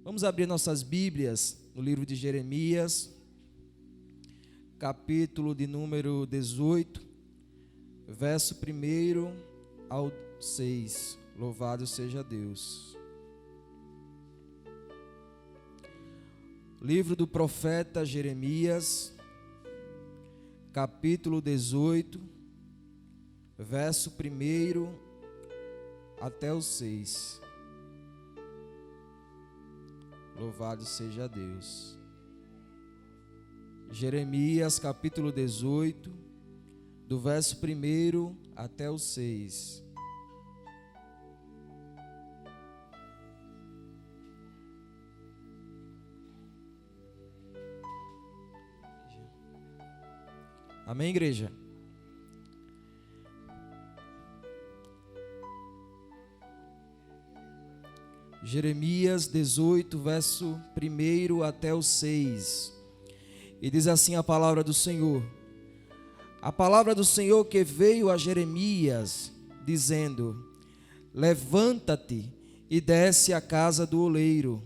Vamos abrir nossas Bíblias no livro de Jeremias, capítulo de número 18, verso 1 ao 6. Louvado seja Deus. Livro do profeta Jeremias, capítulo 18, verso 1 até o 6. Louvado seja Deus. Jeremias capítulo 18, do verso 1 até o 6. Amém, igreja? Jeremias 18, verso 1 até o 6. E diz assim a palavra do Senhor. A palavra do Senhor que veio a Jeremias, dizendo: levanta-te e desce à casa do oleiro,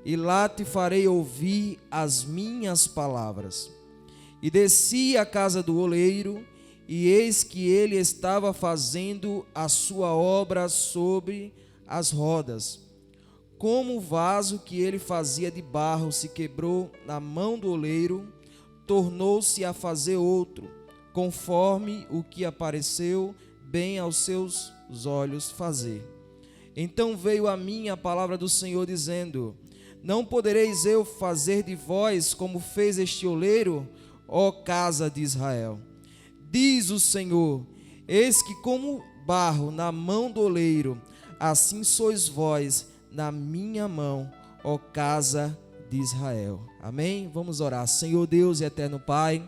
e lá te farei ouvir as minhas palavras. E desci à casa do oleiro, e eis que ele estava fazendo a sua obra sobre as rodas. Como o vaso que ele fazia de barro se quebrou na mão do oleiro, tornou-se a fazer outro, conforme o que apareceu bem aos seus olhos fazer. Então veio a mim a palavra do Senhor, dizendo: não podereis eu fazer de vós como fez este oleiro, ó casa de Israel? Diz o Senhor: eis que como barro na mão do oleiro, assim sois vós na minha mão, ó casa de Israel. Amém? Vamos orar. Senhor Deus e eterno Pai,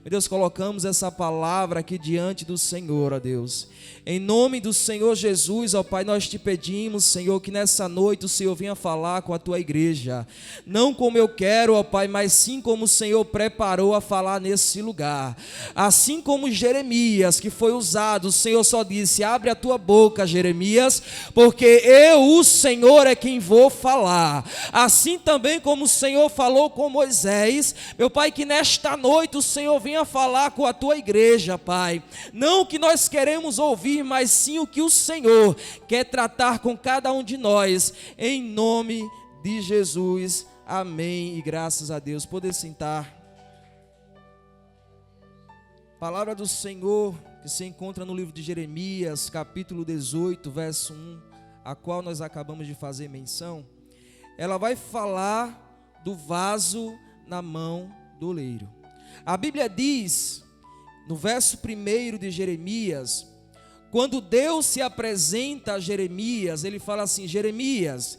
meu Deus, colocamos essa palavra aqui diante do Senhor, ó Deus. Em nome do Senhor Jesus, ó Pai, nós te pedimos, Senhor, que nessa noite o Senhor venha falar com a tua igreja. Não como eu quero, ó Pai, mas sim como o Senhor preparou a falar nesse lugar. Assim como Jeremias, que foi usado, o Senhor só disse: abre a tua boca, Jeremias, porque eu, o Senhor, é quem vou falar. Assim também como o Senhor falou com Moisés, meu Pai, que nesta noite o Senhor venha falar com a tua igreja, Pai. Não o que nós queremos ouvir, mas sim o que o Senhor quer tratar com cada um de nós, em nome de Jesus, amém, e graças a Deus. Poder sentar. Palavra do Senhor que se encontra no livro de Jeremias, capítulo 18, verso 1, a qual nós acabamos de fazer menção. Ela vai falar do vaso na mão do oleiro. A Bíblia diz, no verso 1 de Jeremias, quando Deus se apresenta a Jeremias, ele fala assim: Jeremias,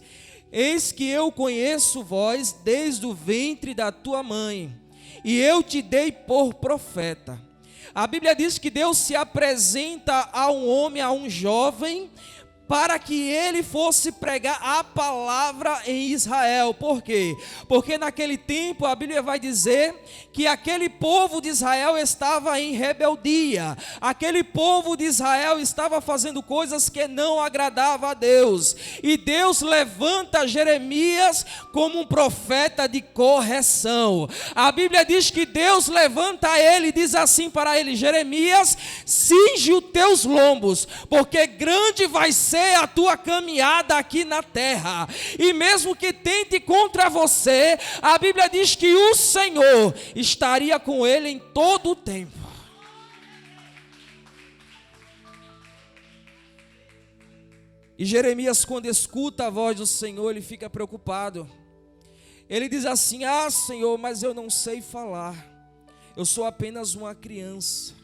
eis que eu conheço vós desde o ventre da tua mãe, e eu te dei por profeta. A Bíblia diz que Deus se apresenta a um homem, a um jovem, para que ele fosse pregar a palavra em Israel. Por quê? Porque naquele tempo a Bíblia vai dizer que aquele povo de Israel estava em rebeldia. Aquele povo de Israel estava fazendo coisas que não agradavam a Deus. E Deus levanta Jeremias como um profeta de correção. A Bíblia diz que Deus levanta ele e diz assim para ele: Jeremias, cinge os teus lombos, porque grande vai ser a tua caminhada aqui na terra, e mesmo que tente contra você, a Bíblia diz que o Senhor estaria com ele em todo o tempo. E Jeremias, quando escuta a voz do Senhor, ele fica preocupado. Ele diz assim: ah, Senhor, mas eu não sei falar, eu sou apenas uma criança.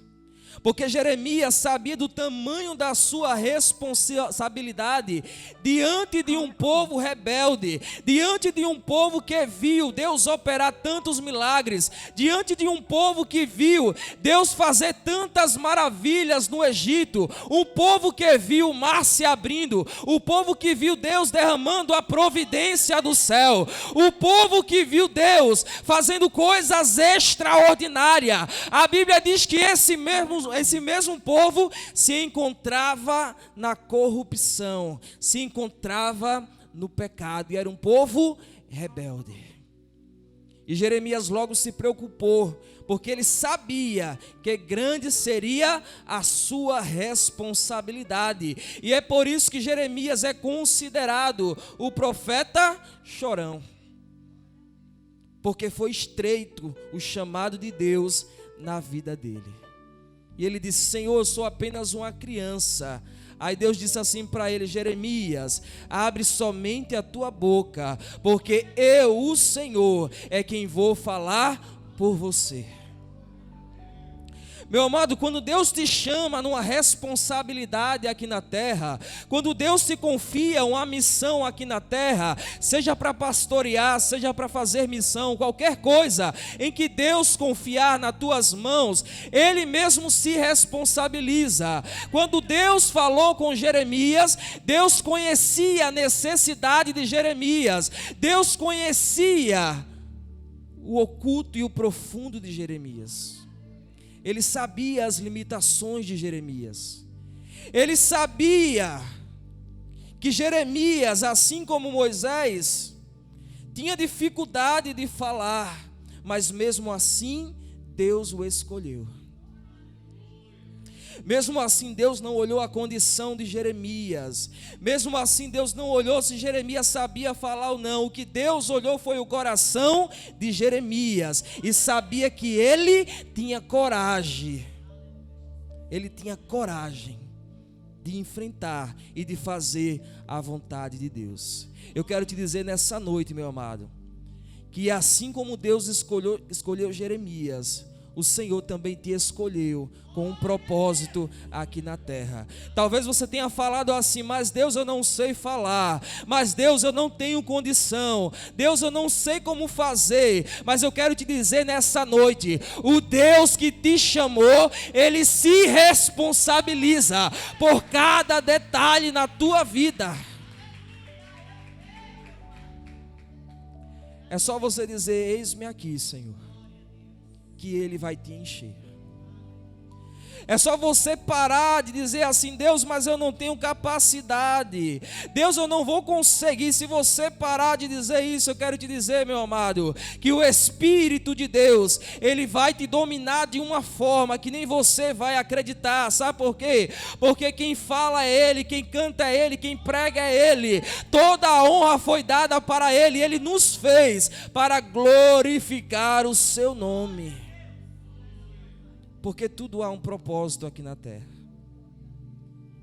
Porque Jeremias sabia do tamanho da sua responsabilidade diante de um povo rebelde, diante de um povo que viu Deus operar tantos milagres, diante de um povo que viu Deus fazer tantas maravilhas no Egito, um povo que viu o mar se abrindo, o povo que viu Deus derramando a providência do céu, o povo que viu Deus fazendo coisas extraordinárias. A Bíblia diz que esse mesmo mesmo povo se encontrava na corrupção, se encontrava no pecado, e era um povo rebelde. E Jeremias logo se preocupou, porque ele sabia que grande seria a sua responsabilidade. E é por isso que Jeremias é considerado o profeta chorão, porque foi estreito o chamado de Deus na vida dele. E ele disse: Senhor, eu sou apenas uma criança. Aí Deus disse assim para ele: Jeremias, abre somente a tua boca, porque eu, o Senhor, é quem vou falar por você. Meu amado, quando Deus te chama numa responsabilidade aqui na terra, quando Deus te confia uma missão aqui na terra, seja para pastorear, seja para fazer missão, qualquer coisa em que Deus confiar nas tuas mãos, Ele mesmo se responsabiliza. Quando Deus falou com Jeremias, Deus conhecia a necessidade de Jeremias, Deus conhecia o oculto e o profundo de Jeremias. Ele sabia as limitações de Jeremias. Ele sabia que Jeremias, assim como Moisés, tinha dificuldade de falar, mas mesmo assim Deus o escolheu. Mesmo assim Deus não olhou a condição de Jeremias. Mesmo assim Deus não olhou se Jeremias sabia falar ou não. O que Deus olhou foi o coração de Jeremias, e sabia que ele tinha coragem. Ele tinha coragem de enfrentar e de fazer a vontade de Deus. Eu quero te dizer nessa noite, meu amado, que assim como Deus escolheu Jeremias, o Senhor também te escolheu com um propósito aqui na terra. Talvez você tenha falado assim: mas Deus, eu não sei falar, mas Deus, eu não tenho condição, Deus, eu não sei como fazer. Mas eu quero te dizer nessa noite, o Deus que te chamou, Ele se responsabiliza por cada detalhe na tua vida. É só você dizer: eis-me aqui, Senhor, que Ele vai te encher. É só você parar de dizer assim: Deus, mas eu não tenho capacidade, Deus, eu não vou conseguir. Se você parar de dizer isso, eu quero te dizer, meu amado, que o Espírito de Deus, Ele vai te dominar de uma forma que nem você vai acreditar. Sabe por quê? Porque quem fala é Ele, quem canta é Ele, quem prega é Ele. Toda a honra foi dada para Ele, Ele nos fez para glorificar o Seu nome. Porque tudo há um propósito aqui na terra.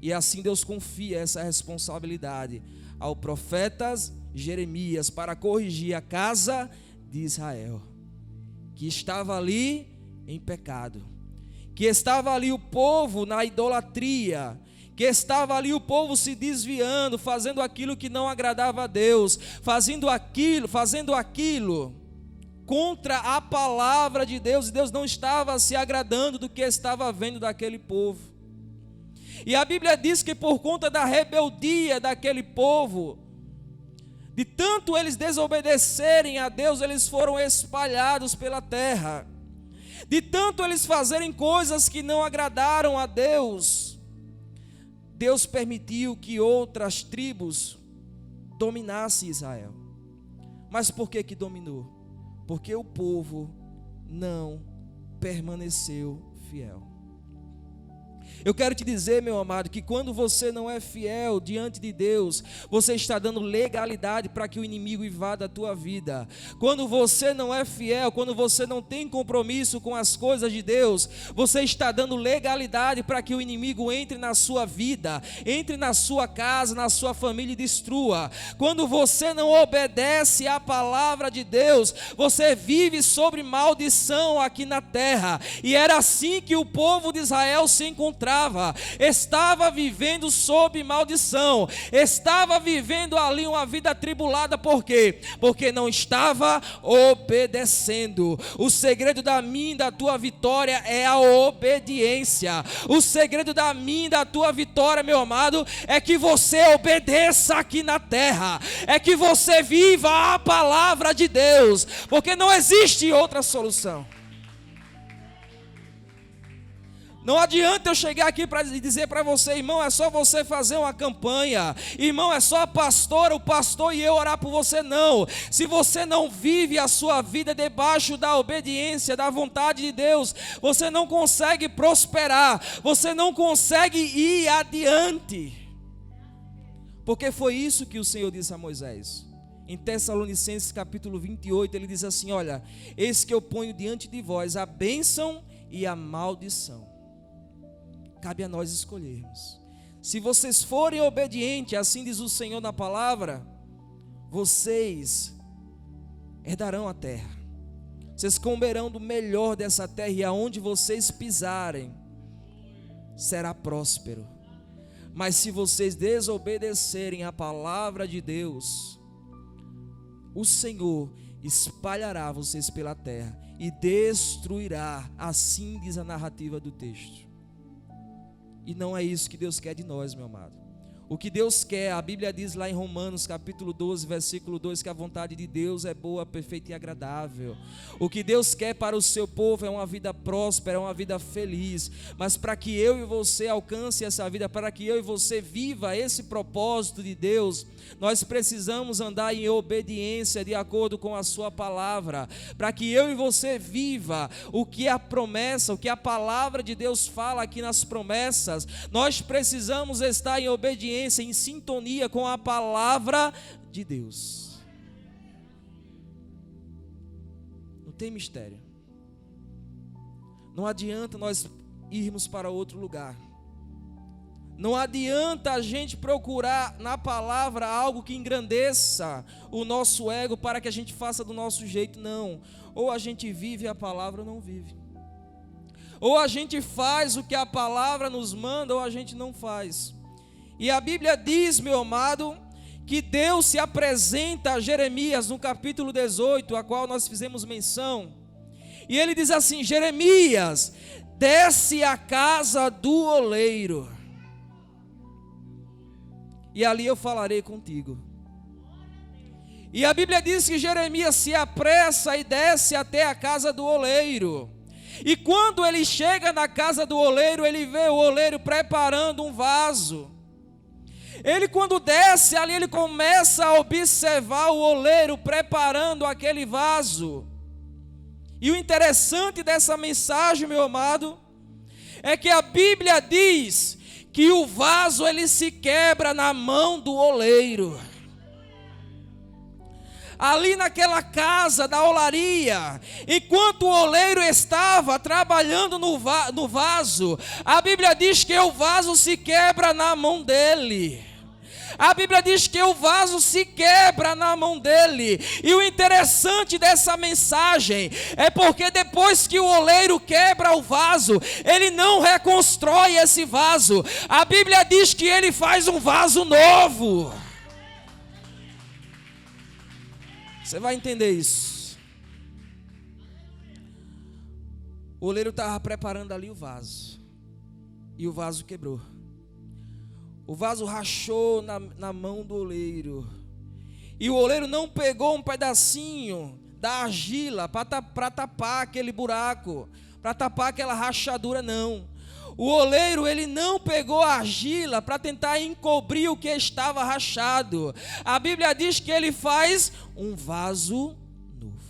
E assim Deus confia essa responsabilidade ao profeta Jeremias para corrigir a casa de Israel, que estava ali em pecado, que estava ali o povo na idolatria, que estava ali o povo se desviando, fazendo aquilo que não agradava a Deus, fazendo aquilo contra a palavra de Deus, e Deus não estava se agradando do que estava vendo daquele povo. E a Bíblia diz que por conta da rebeldia daquele povo, de tanto eles desobedecerem a Deus, eles foram espalhados pela terra. De tanto eles fazerem coisas que não agradaram a Deus, Deus permitiu que outras tribos dominassem Israel. Mas por que dominou? Porque o povo não permaneceu fiel. Eu quero te dizer, meu amado, que quando você não é fiel diante de Deus, você está dando legalidade para que o inimigo invada a tua vida. Quando você não é fiel, quando você não tem compromisso com as coisas de Deus, você está dando legalidade para que o inimigo entre na sua vida, entre na sua casa, na sua família e destrua. Quando você não obedece à palavra de Deus, você vive sobre maldição aqui na terra. E era assim que o povo de Israel se encontrava. Estava vivendo sob maldição, estava vivendo ali uma vida atribulada. Por quê? Porque não estava obedecendo. O segredo da minha e da tua vitória é a obediência. O segredo da minha e da tua vitória, meu amado, é que você obedeça aqui na terra, é que você viva a palavra de Deus, porque não existe outra solução. Não adianta eu chegar aqui para dizer para você, irmão, é só você fazer uma campanha, irmão, é só a pastora, o pastor e eu orar por você. Não, se você não vive a sua vida debaixo da obediência, da vontade de Deus, você não consegue prosperar, você não consegue ir adiante, porque foi isso que o Senhor disse a Moisés. Em Tessalonicenses capítulo 28, ele diz assim: olha, eis que eu ponho diante de vós a bênção e a maldição. Cabe a nós escolhermos. Se vocês forem obedientes, assim diz o Senhor na palavra, vocês herdarão a terra. Vocês comerão do melhor dessa terra, e aonde vocês pisarem, será próspero. Mas se vocês desobedecerem a palavra de Deus, o Senhor espalhará vocês pela terra e destruirá. Assim diz a narrativa do texto. E não é isso que Deus quer de nós, meu amado. O que Deus quer, a Bíblia diz lá em Romanos capítulo 12, versículo 2, que a vontade de Deus é boa, perfeita e agradável. O que Deus quer para o seu povo é uma vida próspera, é uma vida feliz. Mas para que eu e você alcance essa vida, para que eu e você viva esse propósito de Deus, nós precisamos andar em obediência de acordo com a sua palavra. Para que eu e você viva o que a promessa, o que a palavra de Deus fala aqui nas promessas, nós precisamos estar em obediência, em sintonia com a palavra de Deus. Não tem mistério. Não adianta nós irmos para outro lugar. Não adianta a gente procurar na palavra algo que engrandeça o nosso ego para que a gente faça do nosso jeito. Não. Ou a gente vive a palavra ou não vive. Ou a gente faz o que a palavra nos manda, ou a gente não faz. E a Bíblia diz, meu amado, que Deus se apresenta a Jeremias no capítulo 18, a qual nós fizemos menção. E ele diz assim: Jeremias, desce à casa do oleiro, e ali eu falarei contigo. E a Bíblia diz que Jeremias se apressa e desce até a casa do oleiro. E quando ele chega na casa do oleiro, ele vê o oleiro preparando um vaso. Ele, quando desce ali, ele começa a observar o oleiro preparando aquele vaso. E o interessante dessa mensagem, meu amado, é que a Bíblia diz que o vaso ele se quebra na mão do oleiro. Ali naquela casa da olaria, enquanto o oleiro estava trabalhando no vaso, a Bíblia diz que o vaso se quebra na mão dele. A Bíblia diz que o vaso se quebra na mão dele. E o interessante dessa mensagem é porque depois que o oleiro quebra o vaso, ele não reconstrói esse vaso. A Bíblia diz que ele faz um vaso novo. Você vai entender isso. O oleiro estava preparando ali o vaso, e o vaso quebrou. O vaso rachou na mão do oleiro. E o oleiro não pegou um pedacinho da argila para tapar aquele buraco, para tapar aquela rachadura, não. O oleiro, ele não pegou a argila para tentar encobrir o que estava rachado. A Bíblia diz que ele faz um vaso novo.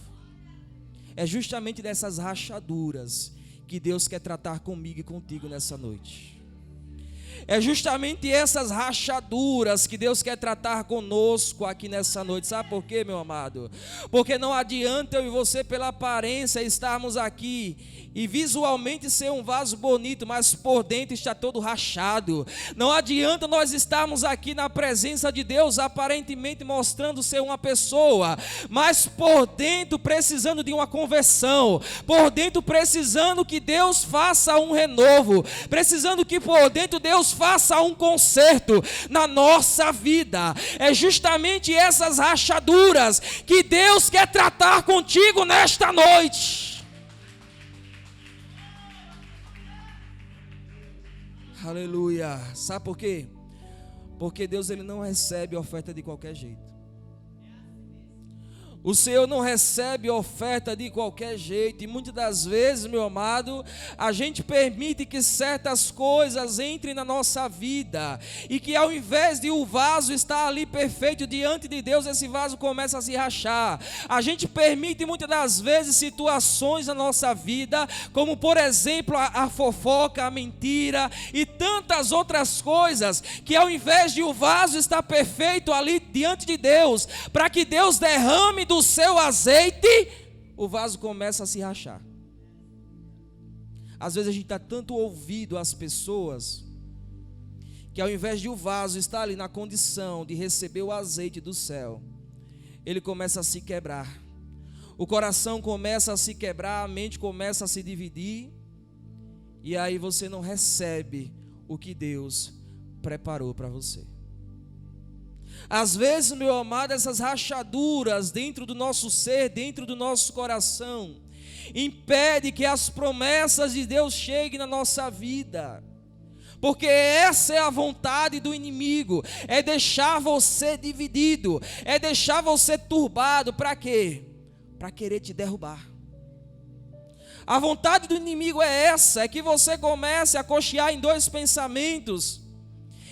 É justamente dessas rachaduras que Deus quer tratar comigo e contigo nessa noite. É justamente essas rachaduras que Deus quer tratar conosco aqui nessa noite. Sabe por quê, meu amado? Porque não adianta eu e você, pela aparência, estarmos aqui e visualmente ser um vaso bonito, mas por dentro está todo rachado. Não adianta nós estarmos aqui na presença de Deus, aparentemente mostrando ser uma pessoa, mas por dentro precisando de uma conversão, por dentro precisando que Deus faça um renovo, precisando que por dentro Deus faça um conserto na nossa vida. É justamente essas rachaduras que Deus quer tratar contigo nesta noite. Aleluia. Sabe por quê? Porque Deus ele não recebe oferta de qualquer jeito. O Senhor não recebe oferta de qualquer jeito, e muitas das vezes, meu amado, a gente permite que certas coisas entrem na nossa vida, e que ao invés de o vaso estar ali perfeito diante de Deus, esse vaso começa a se rachar. A gente permite muitas das vezes situações na nossa vida, como por exemplo a fofoca, a mentira e tantas outras coisas, que ao invés de o vaso estar perfeito ali diante de Deus, para que Deus derrame do seu azeite, o vaso começa a se rachar. Às vezes a gente dá tanto ouvido às pessoas, que ao invés de o vaso estar ali na condição de receber o azeite do céu, ele começa a se quebrar. O coração começa a se quebrar, a mente começa a se dividir, e aí você não recebe o que Deus preparou para você. Às vezes, meu amado, essas rachaduras dentro do nosso ser, dentro do nosso coração, impede que as promessas de Deus cheguem na nossa vida, porque essa é a vontade do inimigo, é deixar você dividido, é deixar você turbado. Para quê? Para querer te derrubar. A vontade do inimigo é essa, é que você comece a cochear em dois pensamentos,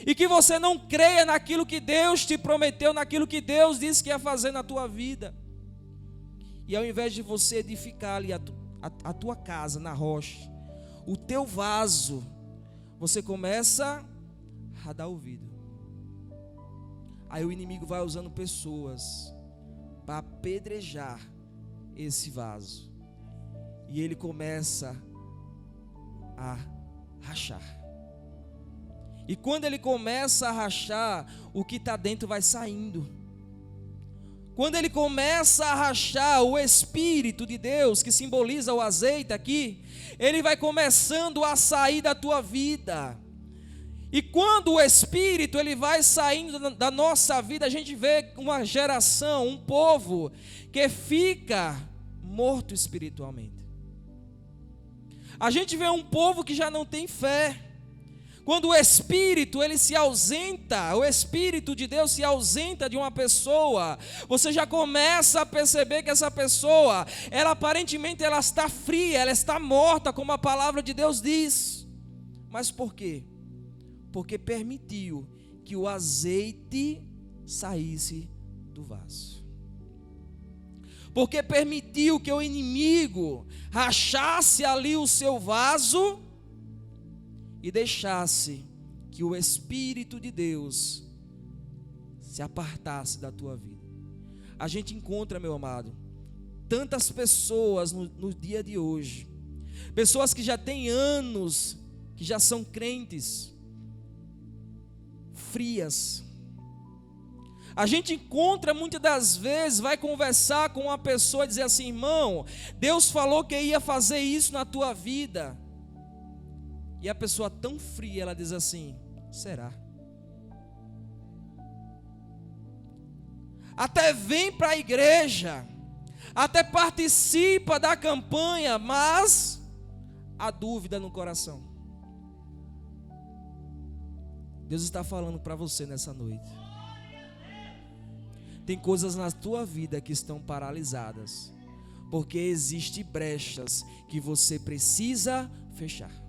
e que você não creia naquilo que Deus te prometeu, naquilo que Deus disse que ia fazer na tua vida. E ao invés de você edificar ali a tua casa na rocha, o teu vaso, você começa a dar ouvido. Aí o inimigo vai usando pessoas para apedrejar esse vaso, e ele começa a rachar. E quando ele começa a rachar, o que está dentro vai saindo. Quando ele começa a rachar, o Espírito de Deus, que simboliza o azeite aqui, ele vai começando a sair da tua vida. E quando o Espírito ele vai saindo da nossa vida, a gente vê uma geração, um povo que fica morto espiritualmente. A gente vê um povo que já não tem fé. Quando o Espírito ele se ausenta, o Espírito de Deus se ausenta de uma pessoa, você já começa a perceber que essa pessoa, ela aparentemente ela está fria, ela está morta, como a palavra de Deus diz. Mas por quê? Porque permitiu que o azeite saísse do vaso. Porque permitiu que o inimigo rachasse ali o seu vaso e deixasse que o Espírito de Deus se apartasse da tua vida. A gente encontra, meu amado, tantas pessoas no dia de hoje, pessoas que já têm anos, que já são crentes, frias. A gente encontra muitas das vezes, vai conversar com uma pessoa e dizer assim: irmão, Deus falou que ia fazer isso na tua vida. E a pessoa tão fria, ela diz assim: será? Até vem para a igreja, até participa da campanha, mas há dúvida no coração. Deus está falando para você nessa noite. Tem coisas na tua vida que estão paralisadas, porque existem brechas que você precisa fechar.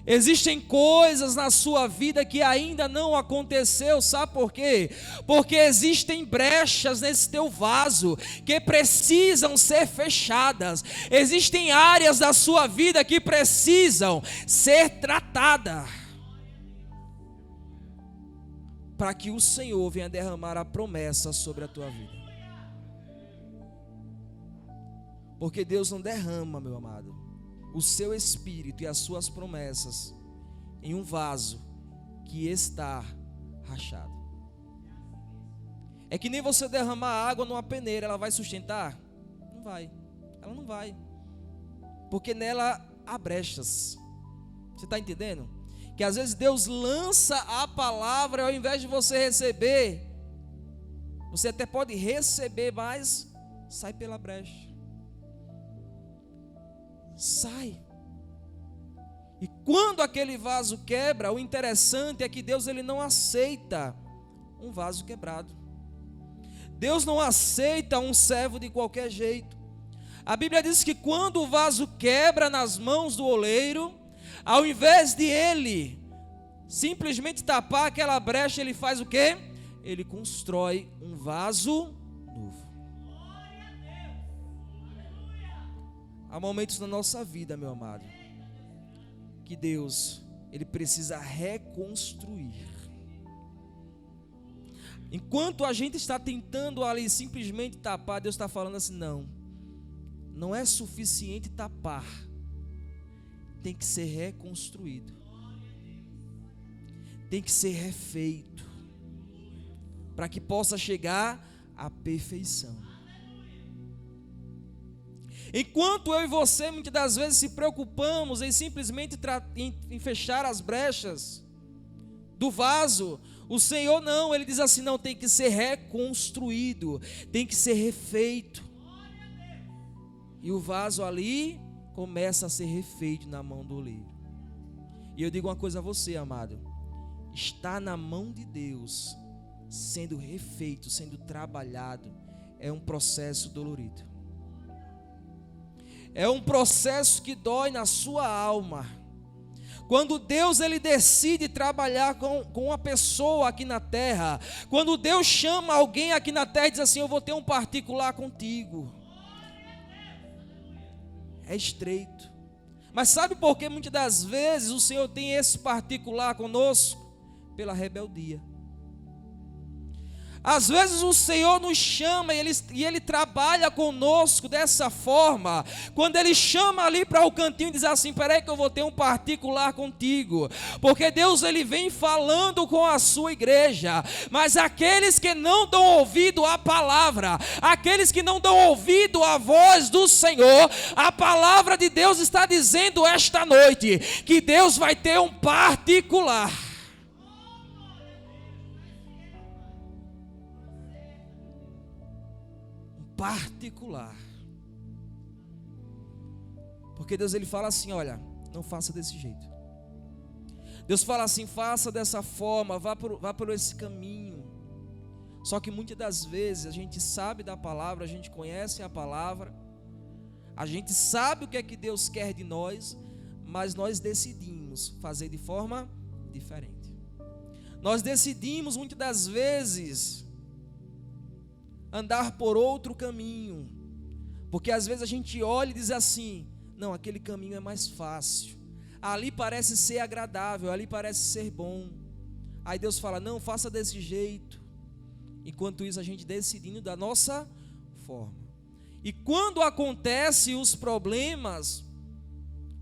Existem coisas na sua vida que ainda não aconteceu, sabe por quê? Porque existem brechas nesse teu vaso que precisam ser fechadas. Existem áreas da sua vida que precisam ser tratadas, para que o Senhor venha derramar a promessa sobre a tua vida. Porque Deus não derrama, meu amado, o seu Espírito e as suas promessas em um vaso que está rachado. É que nem você derramar água numa peneira, ela vai sustentar? Não vai, ela não vai, porque nela há brechas. Você está entendendo? Que às vezes Deus lança a palavra, ao invés de você receber, você até pode receber, mas sai pela brecha. Sai. E quando aquele vaso quebra, o interessante é que Deus ele não aceita um vaso quebrado. Deus não aceita um servo de qualquer jeito. A Bíblia diz que quando o vaso quebra nas mãos do oleiro, ao invés de ele simplesmente tapar aquela brecha, ele faz o quê? Ele constrói um vaso novo. Há momentos na nossa vida, meu amado, que Deus, Ele precisa reconstruir. Enquanto a gente está tentando ali simplesmente tapar, Deus está falando assim, não é suficiente tapar, tem que ser reconstruído, tem que ser refeito, para que possa chegar à perfeição. Enquanto eu e você muitas das vezes se preocupamos em simplesmente em fechar as brechas do vaso, o Senhor não, Ele diz assim, tem que ser reconstruído, tem que ser refeito. E o vaso ali começa a ser refeito na mão do oleiro. E eu digo uma coisa a você, amado, está na mão de Deus, sendo refeito, sendo trabalhado, é um processo dolorido. É um processo que dói na sua alma. Quando Deus ele decide trabalhar com uma pessoa aqui na terra, quando Deus chama alguém aqui na terra e diz assim, eu vou ter um particular contigo, é estreito. Mas sabe por que muitas das vezes o Senhor tem esse particular conosco? Pela rebeldia. Às vezes o Senhor nos chama e Ele trabalha conosco dessa forma, quando Ele chama ali para o cantinho e diz assim, peraí que eu vou ter um particular contigo, porque Deus Ele vem falando com a sua igreja, mas aqueles que não dão ouvido à palavra, aqueles que não dão ouvido à voz do Senhor, a palavra de Deus está dizendo esta noite, que Deus vai ter um particular. Particular, porque Deus ele fala assim, olha, não faça desse jeito. Deus fala assim, faça dessa forma, vá por esse caminho. Só que muitas das vezes a gente sabe da palavra, a gente conhece a palavra, a gente sabe o que é que Deus quer de nós, mas nós decidimos fazer de forma diferente. Nós decidimos muitas das vezes andar por outro caminho, porque às vezes a gente olha e diz assim, não, aquele caminho é mais fácil, ali parece ser agradável, ali parece ser bom. Aí Deus fala, não, faça desse jeito. Enquanto isso a gente decidindo da nossa forma. E quando acontecem os problemas,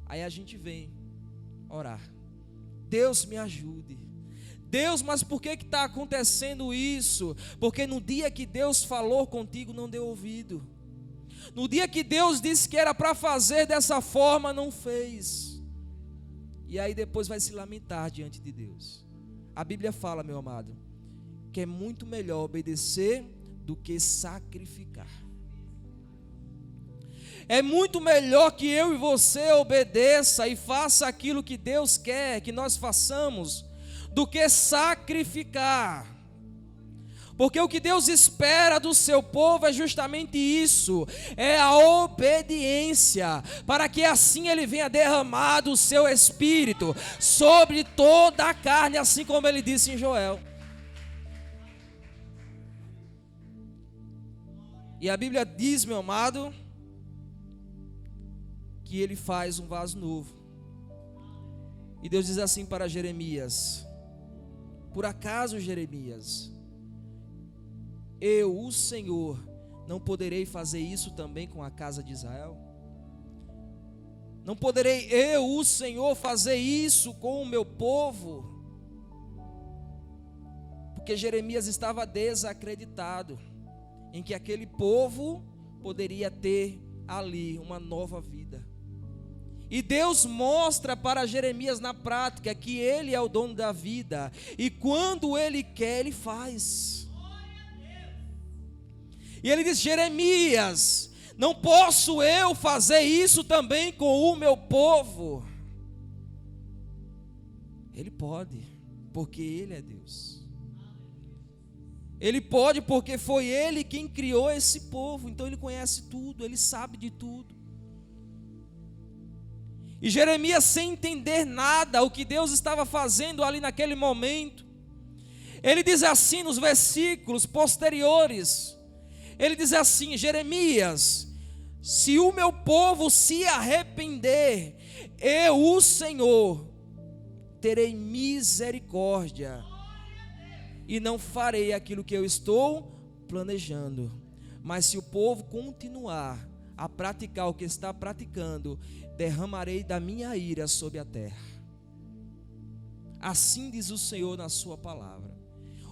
aí a gente vem orar, Deus me ajude. Deus, mas por que está acontecendo isso? Porque no dia que Deus falou contigo, não deu ouvido. No dia que Deus disse que era para fazer dessa forma, não fez. E aí depois vai se lamentar diante de Deus. A Bíblia fala, meu amado, que é muito melhor obedecer do que sacrificar. É muito melhor que eu e você obedeça e faça aquilo que Deus quer que nós façamos, do que sacrificar. Porque o que Deus espera do seu povo é justamente isso, é a obediência, para que assim Ele venha derramar do seu Espírito sobre toda a carne, assim como Ele disse em Joel. E a Bíblia diz, meu amado, que Ele faz um vaso novo. E Deus diz assim para Jeremias, por acaso, Jeremias, eu, o Senhor, não poderei fazer isso também com a casa de Israel? Não poderei eu, o Senhor, fazer isso com o meu povo? Porque Jeremias estava desacreditado em que aquele povo poderia ter ali uma nova vida. E Deus mostra para Jeremias na prática que Ele é o dono da vida, e quando Ele quer, Ele faz. E Ele diz, Jeremias, não posso eu fazer isso também com o meu povo? Ele pode, porque Ele é Deus. Ele pode porque foi Ele quem criou esse povo. Então Ele conhece tudo, Ele sabe de tudo. E Jeremias, sem entender nada o que Deus estava fazendo ali naquele momento, ele diz assim nos versículos posteriores, ele diz assim: Jeremias, se o meu povo se arrepender, eu, o Senhor, terei misericórdia e não farei aquilo que eu estou planejando. Mas se o povo continuar a praticar o que está praticando, derramarei da minha ira sobre a terra. Assim diz o Senhor na sua palavra.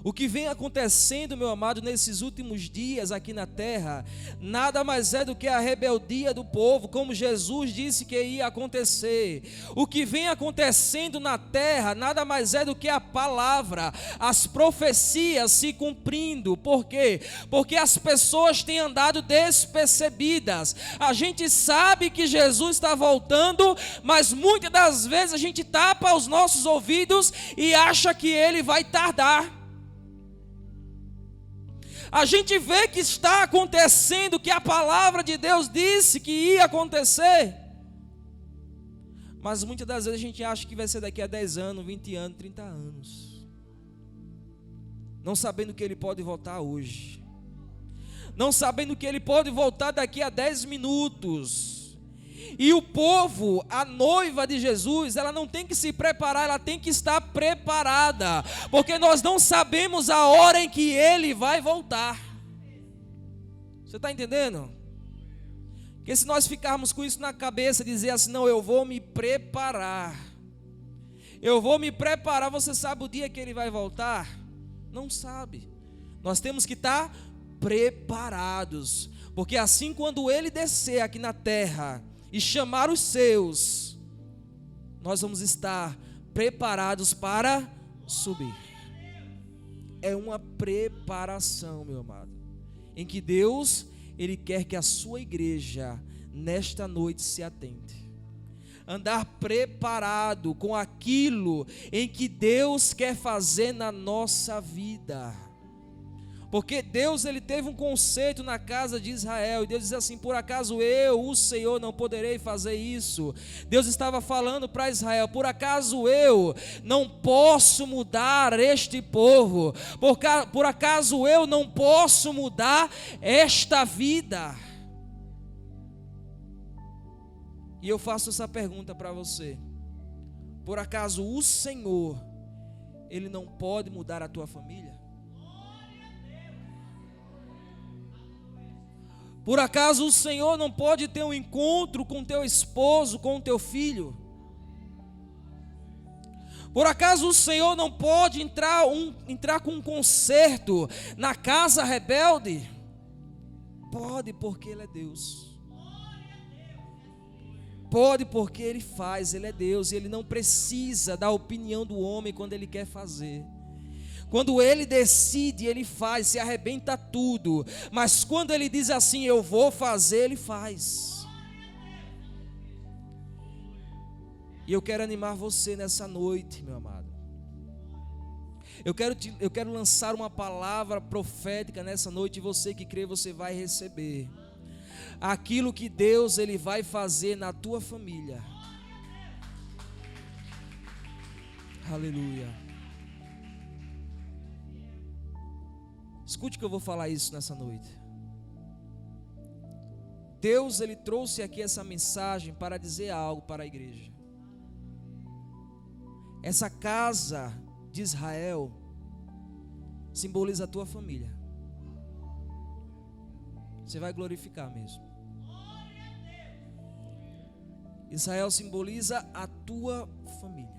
O que vem acontecendo, meu amado, nesses últimos dias aqui na terra, nada mais é do que a rebeldia do povo, como Jesus disse que ia acontecer. O que vem acontecendo na terra, nada mais é do que a palavra, as profecias se cumprindo. Por quê? Porque as pessoas têm andado despercebidas. A gente sabe que Jesus está voltando, mas muitas das vezes a gente tapa os nossos ouvidos e acha que Ele vai tardar. A gente vê que está acontecendo, que a palavra de Deus disse que ia acontecer, mas muitas das vezes a gente acha que vai ser daqui a 10 anos, 20 anos, 30 anos, não sabendo que Ele pode voltar hoje, não sabendo que Ele pode voltar daqui a 10 minutos. E o povo, a noiva de Jesus, ela não tem que se preparar, ela tem que estar preparada, porque nós não sabemos a hora em que Ele vai voltar. Você está entendendo? Porque se nós ficarmos com isso na cabeça, dizer assim, não, eu vou me preparar, você sabe o dia que Ele vai voltar? Não sabe. Nós temos que estar preparados, porque assim quando Ele descer aqui na terra e chamar os seus, nós vamos estar preparados para subir. É uma preparação, meu amado, em que Deus, Ele quer que a sua igreja nesta noite se atente, andar preparado com aquilo em que Deus quer fazer na nossa vida. Porque Deus, Ele teve um conceito na casa de Israel, e Deus diz assim, por acaso eu, o Senhor, não poderei fazer isso? Deus estava falando para Israel, por acaso eu não posso mudar este povo? Por acaso eu não posso mudar esta vida? E eu faço essa pergunta para você, por acaso o Senhor, Ele não pode mudar a tua família? Por acaso o Senhor não pode ter um encontro com teu esposo, com teu filho? Por acaso o Senhor não pode entrar com um conserto na casa rebelde? Pode, porque Ele é Deus. Pode, porque Ele faz, Ele é Deus, e Ele não precisa da opinião do homem quando Ele quer fazer. Quando Ele decide, Ele faz, se arrebenta tudo. Mas quando Ele diz assim, eu vou fazer, Ele faz. E eu quero animar você nessa noite, meu amado. Eu quero lançar uma palavra profética nessa noite, e você que crê, você vai receber aquilo que Deus, Ele vai fazer na tua família. Aleluia. Escute que eu vou falar isso nessa noite. Deus, Ele trouxe aqui essa mensagem para dizer algo para a igreja. Essa casa de Israel simboliza a tua família. Você vai glorificar mesmo. Israel simboliza a tua família.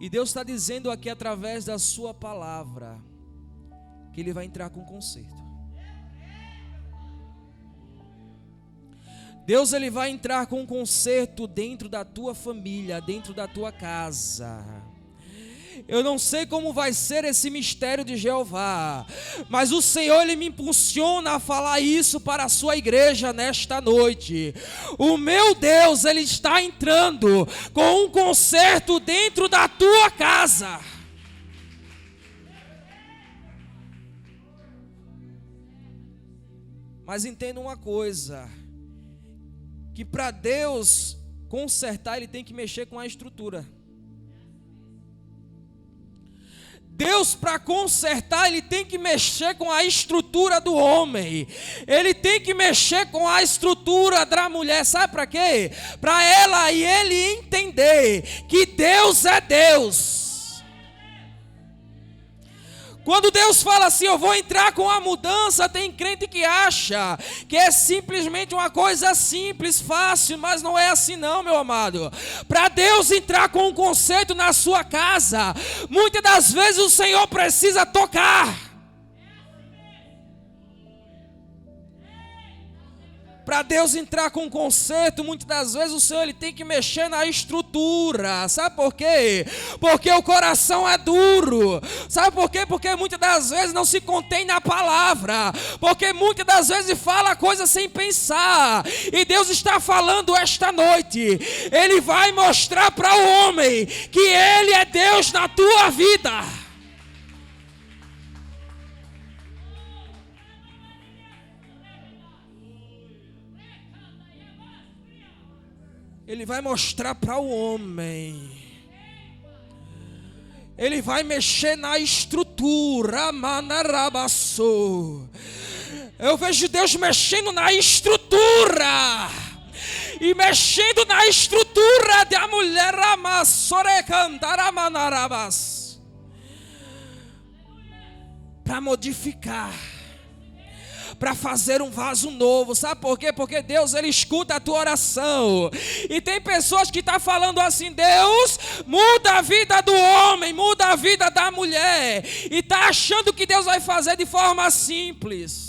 E Deus está dizendo aqui através da sua palavra que Ele vai entrar com conserto. Deus, Ele vai entrar com conserto dentro da tua família, dentro da tua casa. Eu não sei como vai ser esse mistério de Jeová, mas o Senhor, Ele me impulsiona a falar isso para a sua igreja nesta noite. O meu Deus, Ele está entrando com um conserto dentro da tua casa. Mas entenda uma coisa, que para Deus consertar, Ele tem que mexer com a estrutura. Deus, para consertar, Ele tem que mexer com a estrutura do homem. Ele tem que mexer com a estrutura da mulher. Sabe para quê? Para ela e ele entender que Deus é Deus. Quando Deus fala assim, eu vou entrar com a mudança, tem crente que acha que é simplesmente uma coisa simples, fácil, mas não é assim não, meu amado. Para Deus entrar com um conceito na sua casa, muitas das vezes o Senhor precisa tocar. Para Deus entrar com um conserto, muitas das vezes o Senhor ele tem que mexer na estrutura. Sabe por quê? Porque o coração é duro. Sabe por quê? Porque muitas das vezes não se contém na palavra. Porque muitas das vezes fala coisa sem pensar. E Deus está falando esta noite. Ele vai mostrar para o homem que Ele é Deus na tua vida. Ele vai mostrar para o homem. Ele vai mexer na estrutura. Manarabaçô. Eu vejo Deus mexendo na estrutura. E mexendo na estrutura da mulher. Para modificar. Para fazer um vaso novo. Sabe por quê? Porque Deus ele escuta a tua oração. E tem pessoas que estão falando assim: Deus muda a vida do homem, muda a vida da mulher, e está achando que Deus vai fazer de forma simples.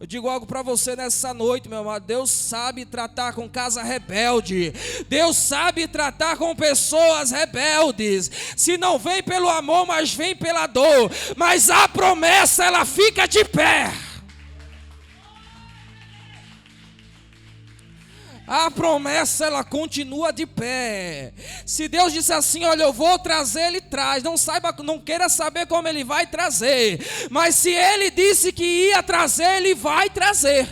Eu digo algo para você nessa noite, meu amado. Deus sabe tratar com casa rebelde. Deus sabe tratar com pessoas rebeldes. Se não vem pelo amor, mas vem pela dor. Mas a promessa, ela fica de pé. A promessa, ela continua de pé. Se Deus disse assim, olha, eu vou trazer, Ele traz. Não queira saber como Ele vai trazer. Mas se Ele disse que ia trazer, Ele vai trazer.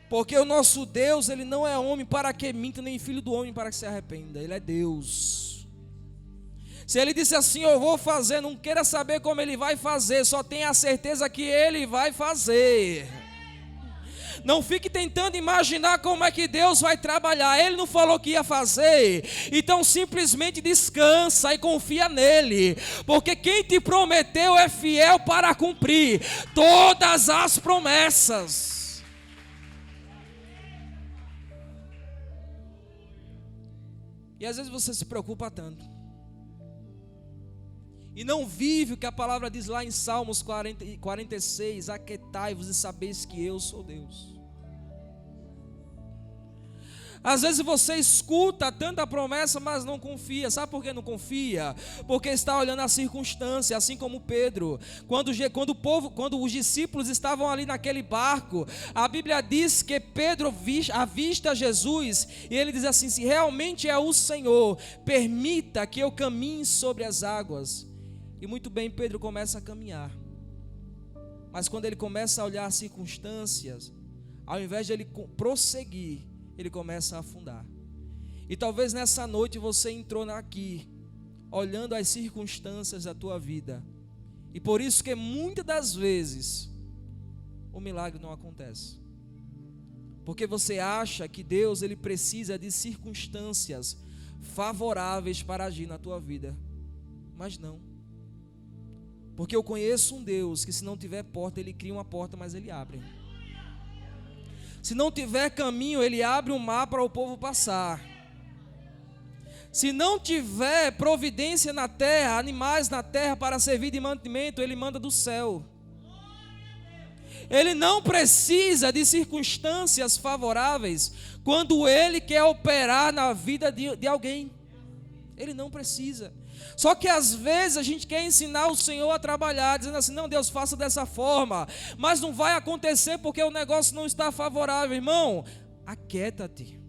Porque o nosso Deus, Ele não é homem para que minta, nem filho do homem para que se arrependa. Ele é Deus. Se Ele disse assim, eu vou fazer, não queira saber como Ele vai fazer. Só tenha a certeza que Ele vai fazer. Não fique tentando imaginar como é que Deus vai trabalhar. Ele não falou que ia fazer. Então simplesmente descansa e confia nele. Porque quem te prometeu é fiel para cumprir todas as promessas. E às vezes você se preocupa tanto. E não vive o que a palavra diz lá em Salmos 46. Aquietai-vos e sabeis que eu sou Deus. Às vezes você escuta tanta promessa, mas não confia. Sabe por que não confia? Porque está olhando a circunstância, assim como Pedro. Quando os discípulos estavam ali naquele barco, a Bíblia diz que Pedro avista Jesus e ele diz assim: se realmente é o Senhor, permita que eu caminhe sobre as águas. E muito bem, Pedro começa a caminhar. Mas quando ele começa a olhar as circunstâncias, ao invés de ele prosseguir, ele começa a afundar. E talvez nessa noite você entrou aqui, olhando as circunstâncias da tua vida. E por isso que muitas das vezes, o milagre não acontece. Porque você acha que Deus ele precisa de circunstâncias favoráveis para agir na tua vida. Mas não. Porque eu conheço um Deus que se não tiver porta, Ele cria uma porta, mas Ele abre. Se não tiver caminho, Ele abre um mar para o povo passar. Se não tiver providência na terra, animais na terra para servir de mantimento, Ele manda do céu. Ele não precisa de circunstâncias favoráveis quando Ele quer operar na vida de alguém. Ele não precisa. Só que às vezes a gente quer ensinar o Senhor a trabalhar, dizendo assim, não, Deus, faça dessa forma, mas não vai acontecer porque o negócio não está favorável. Irmão, aquieta-te.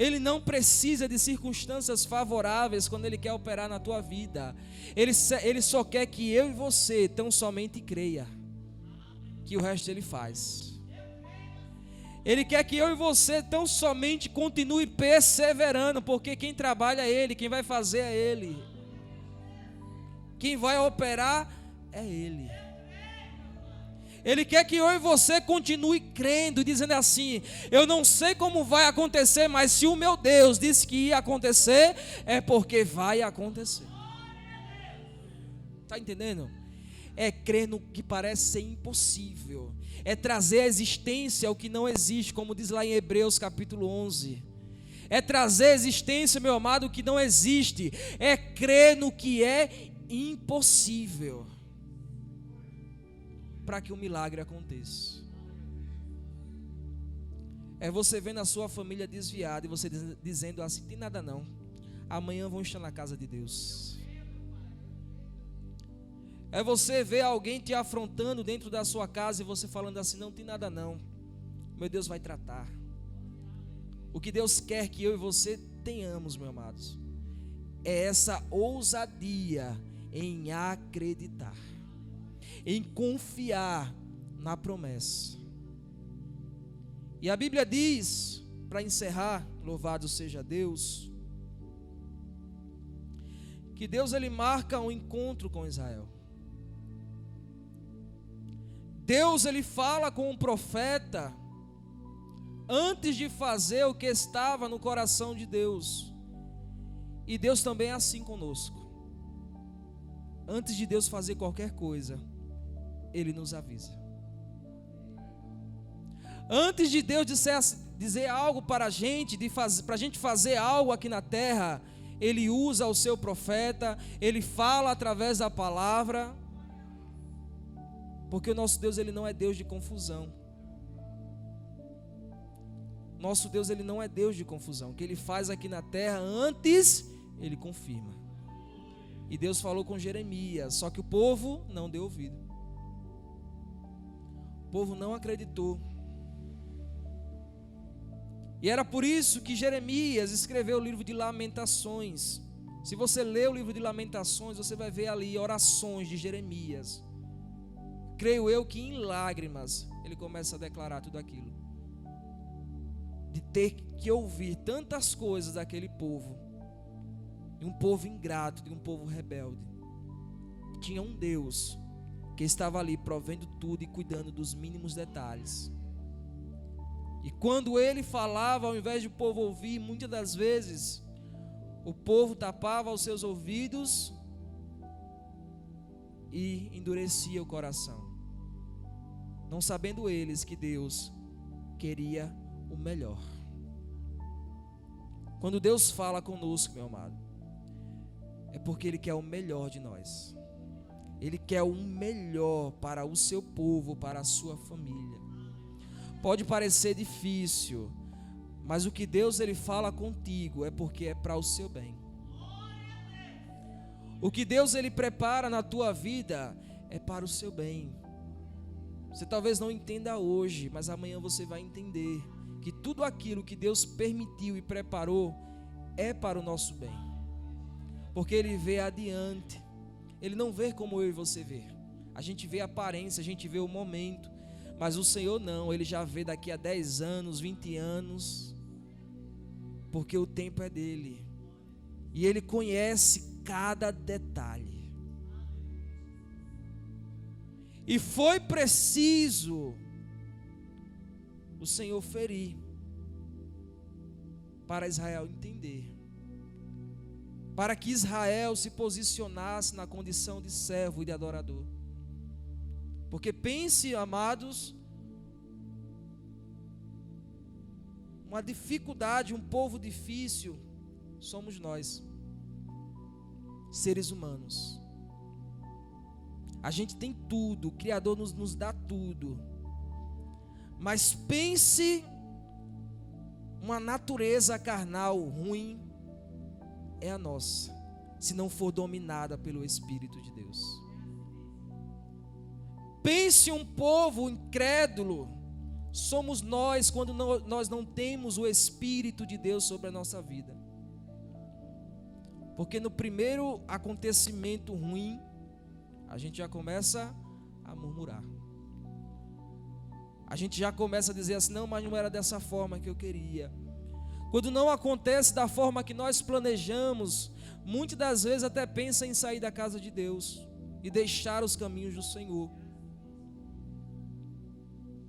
Ele não precisa de circunstâncias favoráveis quando Ele quer operar na tua vida. Ele só quer que eu e você tão somente creia, que o resto Ele faz. Ele quer que eu e você tão somente continue perseverando, porque quem trabalha é Ele, quem vai fazer é Ele, quem vai operar é Ele. Ele quer que eu e você continue crendo, dizendo assim: eu não sei como vai acontecer, mas se o meu Deus disse que ia acontecer, é porque vai acontecer. Está entendendo? É crer no que parece ser impossível, é trazer à existência o que não existe, como diz lá em Hebreus capítulo 11. É trazer à existência, meu amado, o que não existe, é crer no que é impossível, para que o milagre aconteça. É você vendo a sua família desviada e você dizendo assim: tem nada não, amanhã vão estar na casa de Deus. É você ver alguém te afrontando dentro da sua casa e você falando assim: não tem nada não, meu Deus vai tratar. O que Deus quer que eu e você tenhamos, meus amados, é essa ousadia em acreditar, em confiar na promessa. E a Bíblia diz, para encerrar, louvado seja Deus, que Deus ele marca um encontro com Israel. Deus ele fala com um profeta antes de fazer o que estava no coração de Deus. E Deus também é assim conosco. Antes de Deus fazer qualquer coisa, Ele nos avisa. Antes de Deus dizer algo para a gente, para a gente fazer algo aqui na terra, Ele usa o seu profeta, Ele fala através da palavra, porque o nosso Deus ele não é Deus de confusão. Nosso Deus ele não é Deus de confusão. O que Ele faz aqui na terra, antes Ele confirma. E Deus falou com Jeremias, só que o povo não deu ouvido. O povo não acreditou. E era por isso que Jeremias escreveu o livro de Lamentações. Se você ler o livro de Lamentações, você vai ver ali orações de Jeremias. Creio eu que em lágrimas ele começa a declarar tudo aquilo. De ter que ouvir tantas coisas daquele povo. De um povo ingrato, de um povo rebelde. Tinha um Deus que estava ali provendo tudo e cuidando dos mínimos detalhes. E quando ele falava, ao invés de o povo ouvir, muitas das vezes o povo tapava os seus ouvidos e endurecia o coração, não sabendo eles que Deus queria o melhor. Quando Deus fala conosco, meu amado, é porque Ele quer o melhor de nós. Ele quer o melhor para o seu povo, para a sua família. Pode parecer difícil, mas o que Deus ele fala contigo é porque é para o seu bem. O que Deus ele prepara na tua vida é para o seu bem. Você talvez não entenda hoje, mas amanhã você vai entender que tudo aquilo que Deus permitiu e preparou é para o nosso bem. Porque Ele vê adiante. Ele não vê como eu e você vê. A gente vê a aparência, a gente vê o momento. Mas o Senhor não, Ele já vê daqui a 10 anos, 20 anos. Porque o tempo é dEle. E Ele conhece cada detalhe. E foi preciso o Senhor ferir para Israel entender. Para que Israel se posicionasse na condição de servo e de adorador. Porque pense, amados, uma dificuldade, um povo difícil, somos nós, seres humanos. A gente tem tudo, o Criador nos dá tudo. Mas pense uma natureza carnal ruim, é a nossa, se não for dominada pelo Espírito de Deus. Pense um povo incrédulo, somos nós quando nós não temos o Espírito de Deus sobre a nossa vida. Porque no primeiro acontecimento ruim, a gente já começa a murmurar. A gente já começa a dizer assim, não, mas não era dessa forma que eu queria. Quando não acontece da forma que nós planejamos, muitas das vezes até pensa em sair da casa de Deus e deixar os caminhos do Senhor.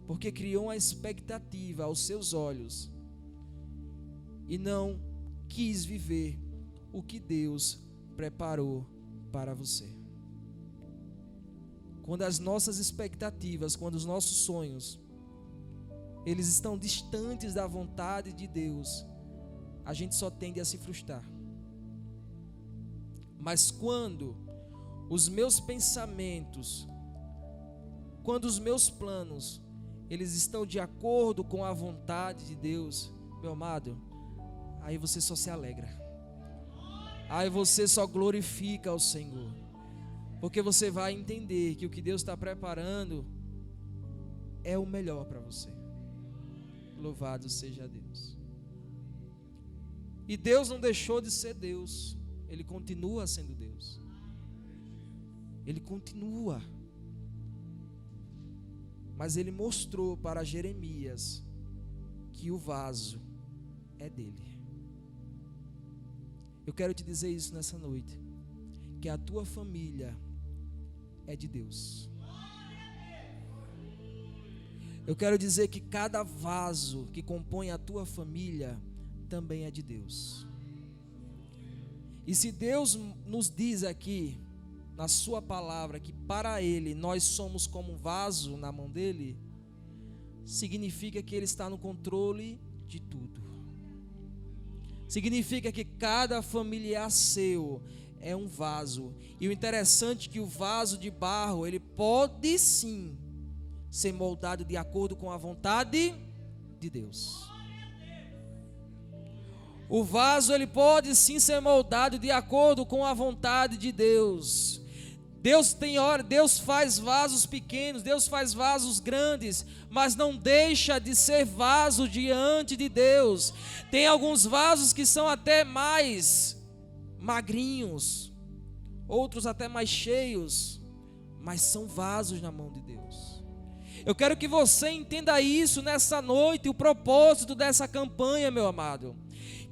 Porque criou uma expectativa aos seus olhos e não quis viver o que Deus preparou para você. Quando as nossas expectativas, quando os nossos sonhos, eles estão distantes da vontade de Deus, a gente só tende a se frustrar. Mas quando os meus pensamentos, quando os meus planos, eles estão de acordo com a vontade de Deus, meu amado, aí você só se alegra. Aí você só glorifica ao Senhor. Porque você vai entender que o que Deus está preparando é o melhor para você. Louvado seja Deus. E Deus não deixou de ser Deus. Ele continua sendo Deus. Ele continua. Mas ele mostrou para Jeremias que o vaso é dele. Eu quero te dizer isso nessa noite, que a tua família é de Deus. Eu quero dizer que cada vaso que compõe a tua família também é de Deus. E se Deus nos diz aqui na sua palavra que para Ele nós somos como um vaso na mão dEle, significa que Ele está no controle de tudo. Significa que cada familiar seu é um vaso. E o interessante é que o vaso de barro, ele pode sim ser moldado de acordo com a vontade de Deus. O vaso, ele pode sim ser moldado de acordo com a vontade de Deus. Deus faz vasos pequenos, Deus faz vasos grandes, mas não deixa de ser vaso diante de Deus. Tem alguns vasos que são até mais magrinhos, outros até mais cheios, mas são vasos na mão de Deus. Eu quero que você entenda isso nessa noite, o propósito dessa campanha, meu amado,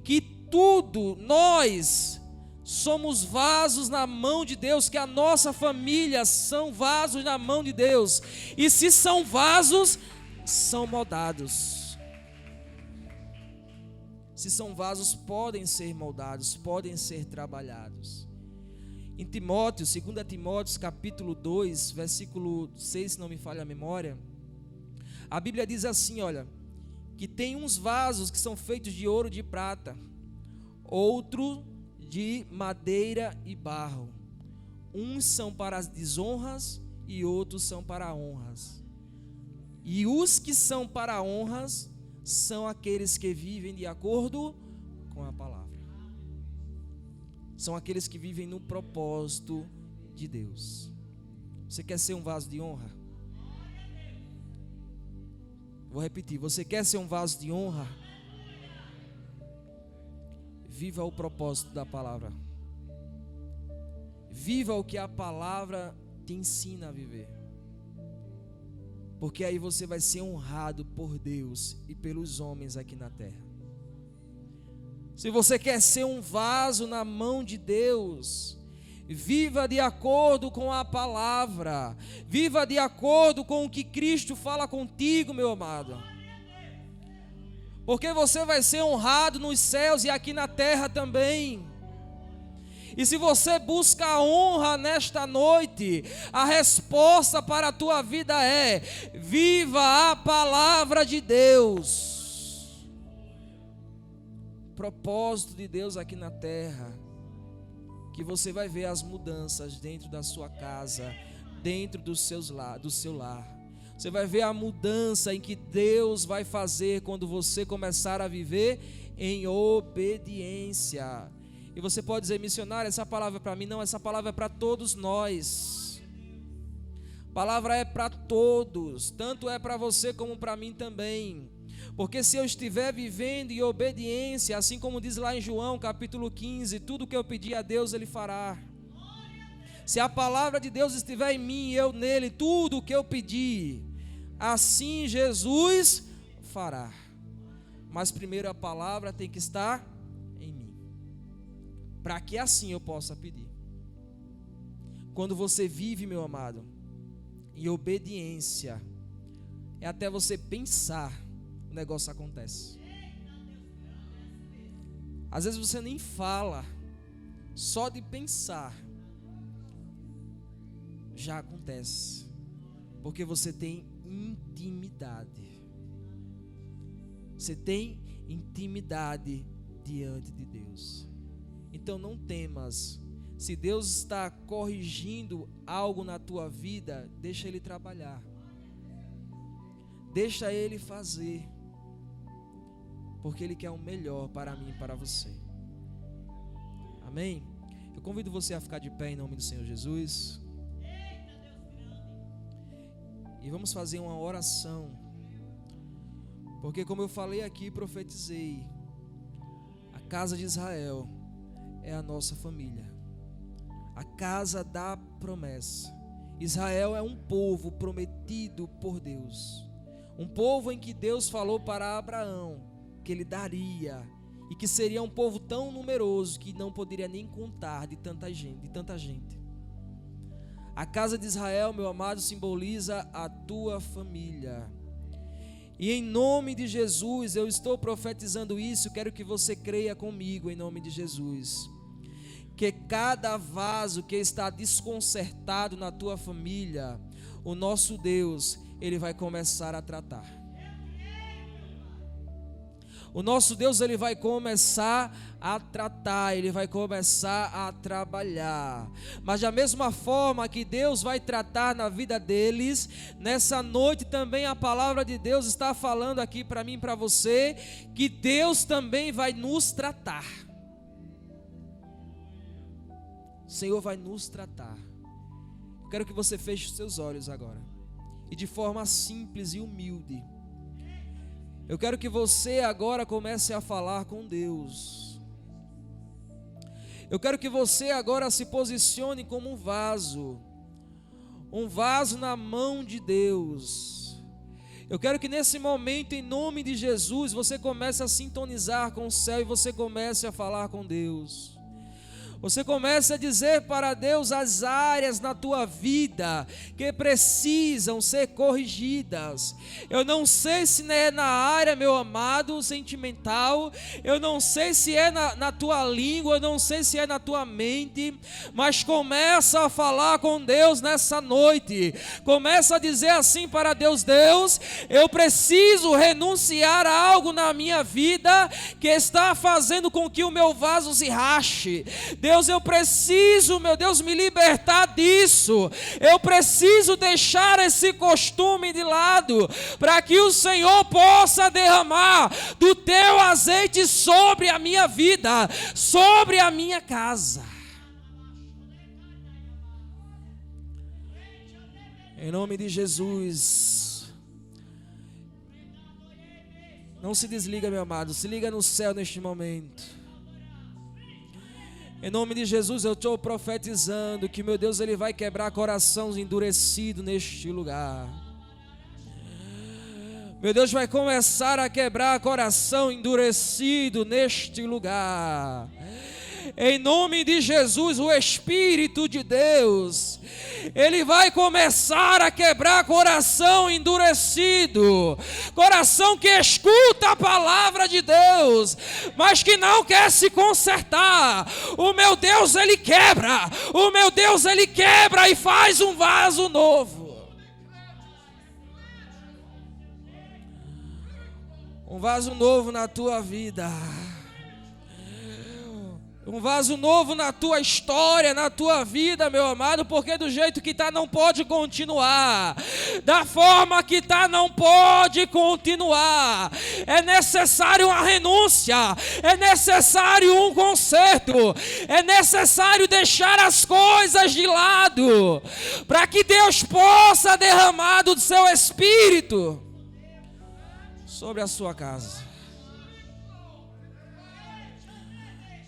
que tudo, nós somos vasos na mão de Deus, que a nossa família são vasos na mão de Deus, e se são vasos, são moldados. Se são vasos, podem ser moldados, podem ser trabalhados. Em Timóteo, 2 Timóteo capítulo 2, versículo 6, se não me falha a memória, a Bíblia diz assim, olha, que tem uns vasos que são feitos de ouro e de prata, outro de madeira e barro. Uns são para as desonras e outros são para honras. E os que são para honras são aqueles que vivem de acordo com a palavra. São aqueles que vivem no propósito de Deus. Você quer ser um vaso de honra? Vou repetir, você quer ser um vaso de honra? Viva o propósito da palavra. Viva o que a palavra te ensina a viver. Porque aí você vai ser honrado por Deus e pelos homens aqui na terra. Se você quer ser um vaso na mão de Deus, viva de acordo com a palavra. Viva de acordo com o que Cristo fala contigo, meu amado. Porque você vai ser honrado nos céus e aqui na terra também. E se você busca a honra nesta noite, a resposta para a tua vida é: viva a palavra de Deus. Propósito de Deus aqui na terra, que você vai ver as mudanças dentro da sua casa, dentro do seu lar. Você vai ver a mudança em que Deus vai fazer quando você começar a viver em obediência. E você pode dizer: missionário, essa palavra é para mim? Não, essa palavra é para todos nós. A palavra é para todos, tanto é para você como para mim também. Porque se eu estiver vivendo em obediência, assim como diz lá em João capítulo 15, tudo que eu pedir a Deus Ele fará. Se a palavra de Deus estiver em mim e eu nele, tudo o que eu pedir, assim Jesus fará. Mas primeiro a palavra tem que estar em mim, para que assim eu possa pedir. Quando você vive, meu amado, em obediência, é até você pensar, o negócio acontece. Às vezes você nem fala, só de pensar já acontece, porque você tem intimidade. Você tem intimidade diante de Deus. Então não temas. Se Deus está corrigindo algo na tua vida, deixa Ele trabalhar. Deixa Ele fazer. Porque Ele quer o melhor para mim e para você. Amém? Eu convido você a ficar de pé em nome do Senhor Jesus. E vamos fazer uma oração. Porque como eu falei aqui, profetizei, a casa de Israel é a nossa família. A casa da promessa. Israel é um povo prometido por Deus. Um povo em que Deus falou para Abraão que ele daria, e que seria um povo tão numeroso que não poderia nem contar de tanta gente. A casa de Israel, meu amado, simboliza a tua família. E em nome de Jesus, eu estou profetizando isso, quero que você creia comigo em nome de Jesus. Que cada vaso que está desconcertado na tua família, o nosso Deus, Ele vai começar a tratar. O nosso Deus, Ele vai começar a tratar, Ele vai começar a trabalhar. Mas da mesma forma que Deus vai tratar na vida deles, nessa noite também a palavra de Deus está falando aqui para mim e para você, que Deus também vai nos tratar. O Senhor vai nos tratar. Eu quero que você feche os seus olhos agora, e de forma simples e humilde, eu quero que você agora comece a falar com Deus. Eu quero que você agora se posicione como um vaso na mão de Deus. Eu quero que nesse momento, em nome de Jesus, você comece a sintonizar com o céu e você comece a falar com Deus. Você começa a dizer para Deus as áreas na tua vida que precisam ser corrigidas. Eu não sei se é na área, meu amado, sentimental. Eu não sei se é na tua língua. Eu não sei se é na tua mente. Mas começa a falar com Deus nessa noite. Começa a dizer assim para Deus: Deus, eu preciso renunciar a algo na minha vida que está fazendo com que o meu vaso se rache. Deus, eu preciso, meu Deus, me libertar disso. Eu preciso deixar esse costume de lado, para que o Senhor possa derramar do teu azeite sobre a minha vida, sobre a minha casa. Em nome de Jesus. Não se desliga, meu amado, se liga no céu neste momento. Em nome de Jesus, eu estou profetizando que, meu Deus, Ele vai quebrar corações endurecidos neste lugar. Meu Deus, vai começar a quebrar coração endurecido neste lugar. Em nome de Jesus, o Espírito de Deus, Ele vai começar a quebrar coração endurecido, coração que escuta a palavra de Deus, mas que não quer se consertar. O meu Deus, Ele quebra, o meu Deus, Ele quebra e faz um vaso novo. Um vaso novo na tua vida. Um vaso novo na tua história, na tua vida, meu amado, porque do jeito que está não pode continuar. Da forma que está não pode continuar. É necessário uma renúncia, é necessário um conserto, é necessário deixar as coisas de lado, para que Deus possa derramar do seu Espírito sobre a sua casa.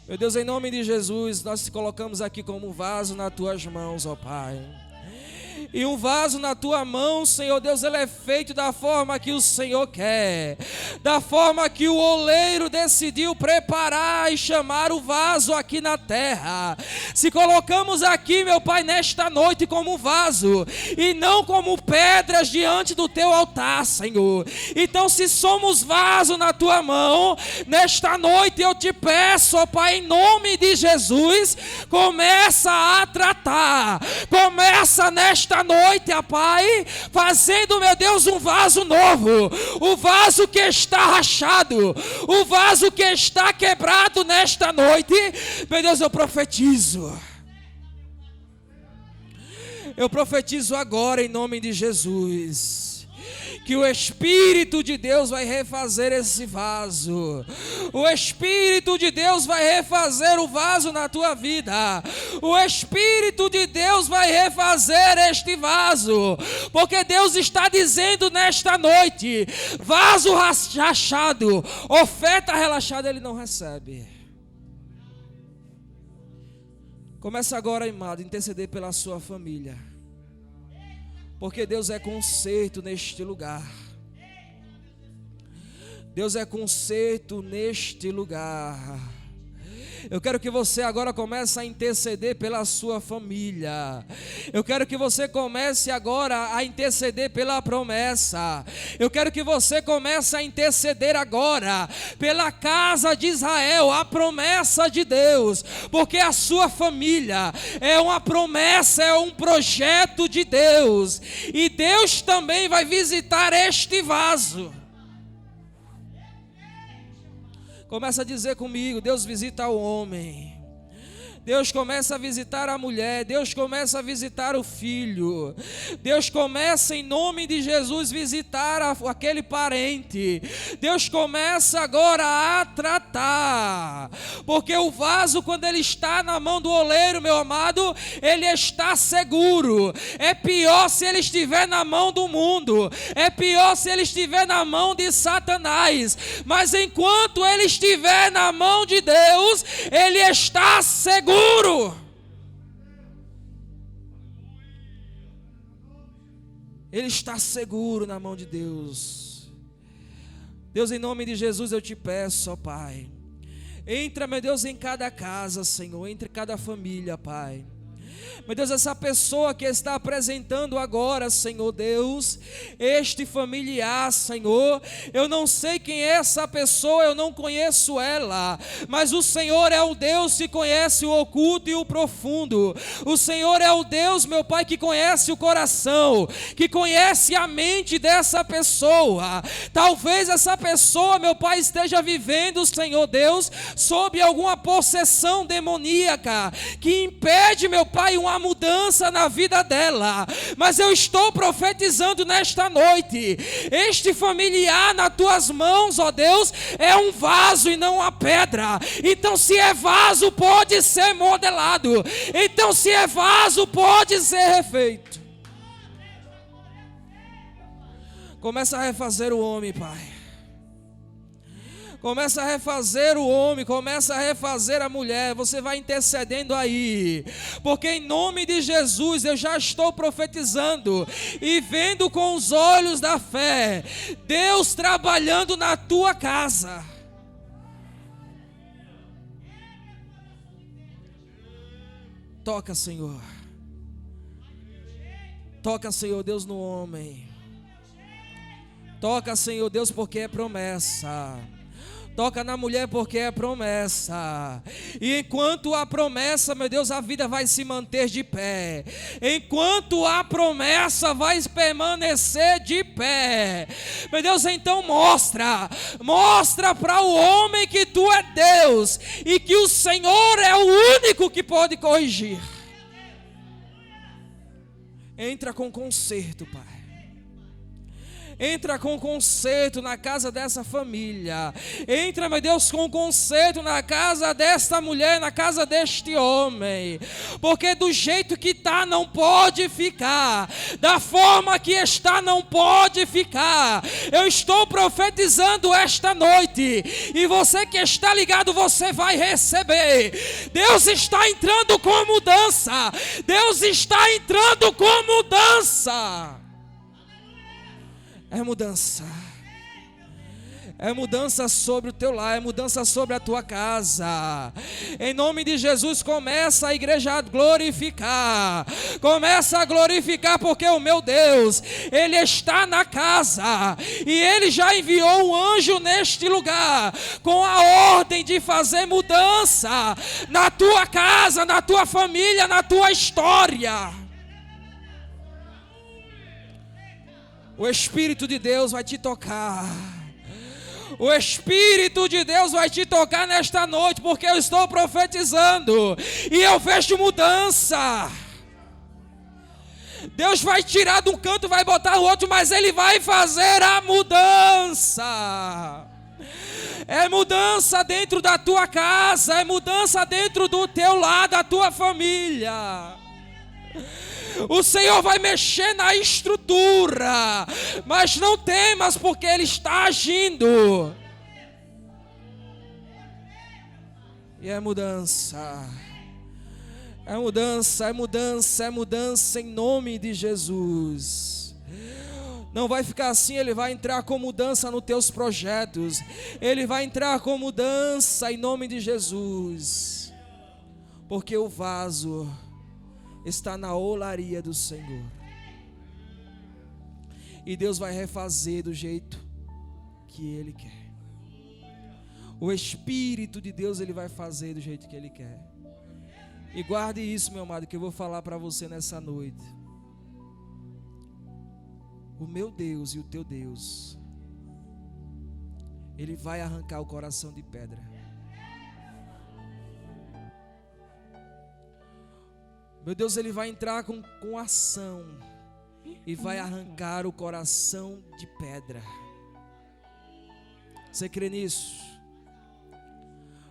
Meu Deus, em nome de Jesus, nós te colocamos aqui como um vaso nas tuas mãos, ó Pai. E um vaso na tua mão, Senhor Deus, ele é feito da forma que o Senhor quer, da forma que o oleiro decidiu preparar e chamar o vaso aqui na terra. Se colocamos aqui, meu Pai, nesta noite como um vaso, e não como pedras diante do teu altar, Senhor. Então, se somos vaso na tua mão, nesta noite eu te peço, ó Pai, em nome de Jesus, começa a tratar, começa nesta noite, ó Pai, fazendo, meu Deus, um vaso novo, o vaso que está rachado, o vaso que está quebrado nesta noite. Meu Deus, eu profetizo agora em nome de Jesus, que o Espírito de Deus vai refazer esse vaso. O Espírito de Deus vai refazer o vaso na tua vida. O Espírito de Deus vai refazer este vaso. Porque Deus está dizendo nesta noite: vaso rachado, oferta relaxada ele não recebe. Começa agora, amado, a interceder pela sua família. Porque Deus é conserto neste lugar. Deus é conserto neste lugar. Eu quero que você agora comece a interceder pela sua família. Eu quero que você comece agora a interceder pela promessa. Eu quero que você comece a interceder agora pela casa de Israel, a promessa de Deus. Porque a sua família é uma promessa, é um projeto de Deus. E Deus também vai visitar este vaso. Começa a dizer comigo: Deus visita o homem. Deus começa a visitar a mulher, Deus começa a visitar o filho, Deus começa em nome de Jesus visitar aquele parente, Deus começa agora a tratar, porque o vaso, quando ele está na mão do oleiro, meu amado, ele está seguro. É pior se ele estiver na mão do mundo, é pior se ele estiver na mão de Satanás, mas enquanto ele estiver na mão de Deus, ele está seguro. Ele está seguro na mão de Deus. Deus, em nome de Jesus eu te peço, ó Pai, entra, meu Deus, em cada casa, Senhor, entre cada família, Pai. Meu Deus, essa pessoa que está apresentando agora, Senhor Deus, este familiar, Senhor, eu não sei quem é essa pessoa, eu não conheço ela, mas o Senhor é o Deus que conhece o oculto e o profundo. O Senhor é o Deus, meu Pai, que conhece o coração, que conhece a mente dessa pessoa. Talvez essa pessoa, meu Pai, esteja vivendo, Senhor Deus, sob alguma possessão demoníaca, que impede, meu Pai, uma mudança na vida dela, mas eu estou profetizando nesta noite, este familiar nas tuas mãos, ó Deus, é um vaso e não uma pedra. Então, se é vaso, pode ser modelado. Então, se é vaso, pode ser refeito. Começa a refazer o homem, Pai. Começa a refazer o homem, começa a refazer a mulher. Você vai intercedendo aí, porque em nome de Jesus eu já estou profetizando e vendo com os olhos da fé Deus trabalhando na tua casa. Toca, Senhor. Toca, Senhor Deus, no homem. Toca, Senhor Deus, porque é promessa. Toca na mulher porque é promessa. E enquanto há promessa, meu Deus, a vida vai se manter de pé. Enquanto há promessa, vai permanecer de pé. Meu Deus, então mostra para o homem que tu é Deus e que o Senhor é o único que pode corrigir. Entra com conserto, Pai. Entra com conserto na casa dessa família. Entra, meu Deus, com conserto na casa desta mulher, na casa deste homem. Porque do jeito que está não pode ficar. Da forma que está não pode ficar. Eu estou profetizando esta noite. E você que está ligado, você vai receber. Deus está entrando com mudança. Deus está entrando com mudança. É mudança. É mudança sobre o teu lar, é mudança sobre a tua casa. Em nome de Jesus, começa a igreja a glorificar. Começa a glorificar porque o meu Deus, Ele está na casa. E Ele já enviou um anjo neste lugar com a ordem de fazer mudança na tua casa, na tua família, na tua história. O Espírito de Deus vai te tocar. O Espírito de Deus vai te tocar nesta noite, porque eu estou profetizando e eu vejo mudança. Deus vai tirar de um canto, vai botar o outro, mas Ele vai fazer a mudança. É mudança dentro da tua casa, é mudança dentro do teu lar, da tua família. O Senhor vai mexer na estrutura, mas não temas, porque Ele está agindo. E é mudança. É mudança, é mudança, é mudança em nome de Jesus. Não vai ficar assim, Ele vai entrar com mudança nos teus projetos. Ele vai entrar com mudança em nome de Jesus. Porque o vaso está na olaria do Senhor. E Deus vai refazer do jeito que Ele quer. O Espírito de Deus, Ele vai fazer do jeito que Ele quer. E guarde isso, meu amado, que eu vou falar para você nessa noite. O meu Deus e o teu Deus, Ele vai arrancar o coração de pedra. Meu Deus, Ele vai entrar com ação e vai arrancar o coração de pedra. Você crê nisso?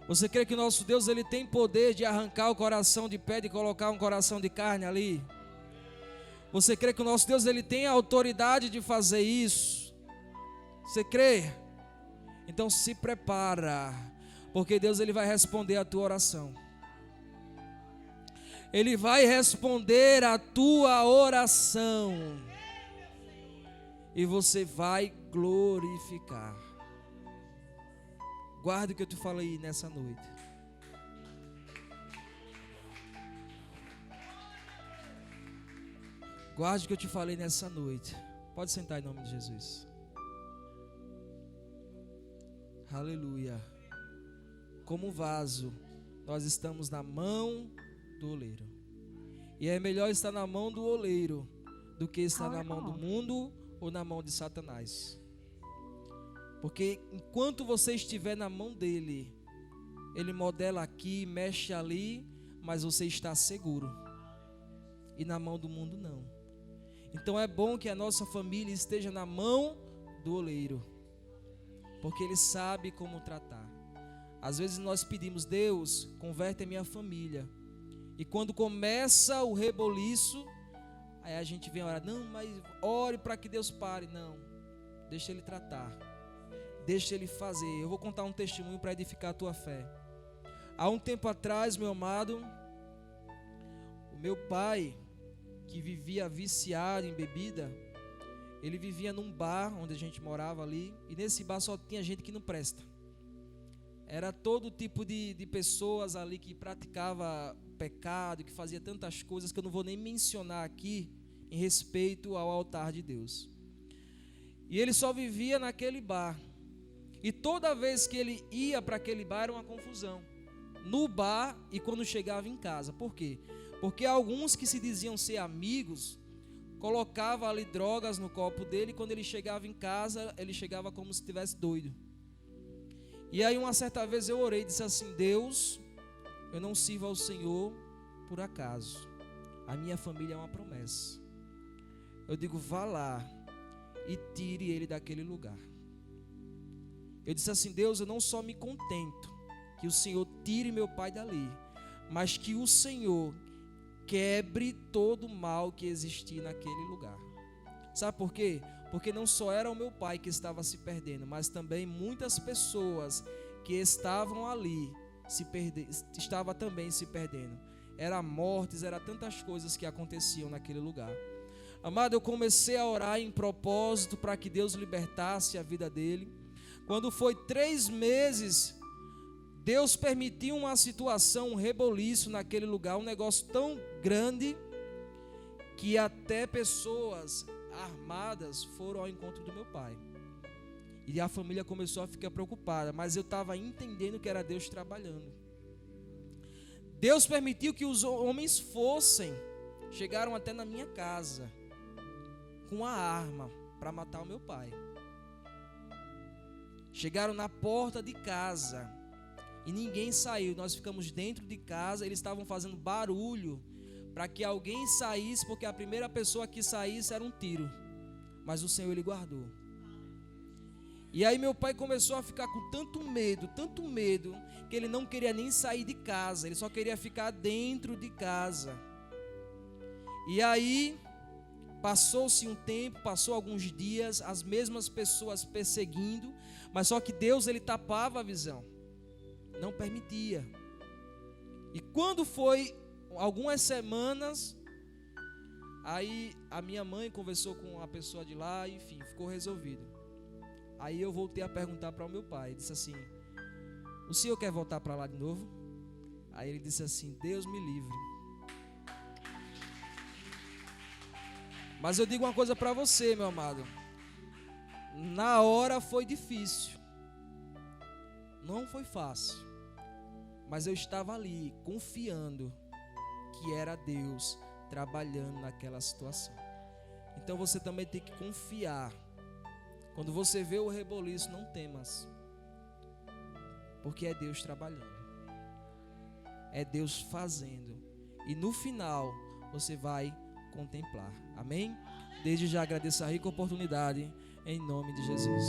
Você crê que nosso Deus, Ele tem poder de arrancar o coração de pedra e colocar um coração de carne ali? Você crê que o nosso Deus, Ele tem a autoridade de fazer isso? Você crê? Então se prepara, porque Deus, Ele vai responder a tua oração. Ele vai responder a tua oração. E você vai glorificar. Guarda o que eu te falei nessa noite. Guarde o que eu te falei nessa noite. Pode sentar em nome de Jesus. Aleluia. Como vaso, nós estamos na mão do oleiro. E é melhor estar na mão do oleiro do que estar na mão do mundo ou na mão de Satanás. Porque enquanto você estiver na mão dele, ele modela aqui, mexe ali, mas você está seguro. E na mão do mundo não. Então é bom que a nossa família esteja na mão do oleiro, porque ele sabe como tratar. Às vezes nós pedimos: Deus, converte a minha família. E quando começa o reboliço, aí a gente vem orar: não, mas ore para que Deus pare. Não, deixa Ele tratar, deixa Ele fazer. Eu vou contar um testemunho para edificar a tua fé. Há um tempo atrás, meu amado, o meu pai, que vivia viciado em bebida, ele vivia num bar onde a gente morava ali, e nesse bar só tinha gente que não presta. Era todo tipo de pessoas ali que praticava pecado, que fazia tantas coisas que eu não vou nem mencionar aqui em respeito ao altar de Deus. E ele só vivia naquele bar. E toda vez que ele ia para aquele bar era uma confusão. No bar e quando chegava em casa. Por quê? Porque alguns que se diziam ser amigos colocavam ali drogas no copo dele e quando ele chegava em casa, ele chegava como se estivesse doido. E aí uma certa vez eu orei e disse assim: Deus, eu não sirvo ao Senhor por acaso. A minha família é uma promessa. Eu digo, vá lá e tire ele daquele lugar. Eu disse assim: Deus, eu não só me contento que o Senhor tire meu pai dali, mas que o Senhor quebre todo o mal que existia naquele lugar. Sabe por quê? Porque não só era o meu pai que estava se perdendo, mas também muitas pessoas que estavam ali estavam também se perdendo. Era mortes, era tantas coisas que aconteciam naquele lugar. Amado, eu comecei a orar em propósito para que Deus libertasse a vida dele. Quando foi 3 meses, Deus permitiu uma situação, um reboliço naquele lugar, um negócio tão grande, que até pessoas armadas foram ao encontro do meu pai. E a família começou a ficar preocupada, mas eu estava entendendo que era Deus trabalhando. Deus permitiu que os homens chegaram até na minha casa, com a arma para matar o meu pai. Chegaram na porta de casa e ninguém saiu. Nós ficamos dentro de casa. Eles estavam fazendo barulho para que alguém saísse, porque a primeira pessoa que saísse era um tiro. Mas o Senhor, Ele guardou. E aí meu pai começou a ficar com tanto medo, que ele não queria nem sair de casa. Ele só queria ficar dentro de casa. E aí passou-se um tempo, passou alguns dias, as mesmas pessoas perseguindo, mas só que Deus, Ele tapava a visão, não permitia. E quando foi algumas semanas, aí a minha mãe conversou com a pessoa de lá, enfim, ficou resolvido. Aí eu voltei a perguntar para o meu pai, disse assim: o senhor quer voltar para lá de novo? Aí ele disse assim: Deus me livre. Mas eu digo uma coisa para você, meu amado. Na hora foi difícil. Não foi fácil. Mas eu estava ali, confiando que era Deus trabalhando naquela situação. Então você também tem que confiar. Quando você vê o reboliço, não temas. Porque é Deus trabalhando. É Deus fazendo. E no final, você vai contemplar. Amém? Desde já agradeço a rica oportunidade, em nome de Jesus.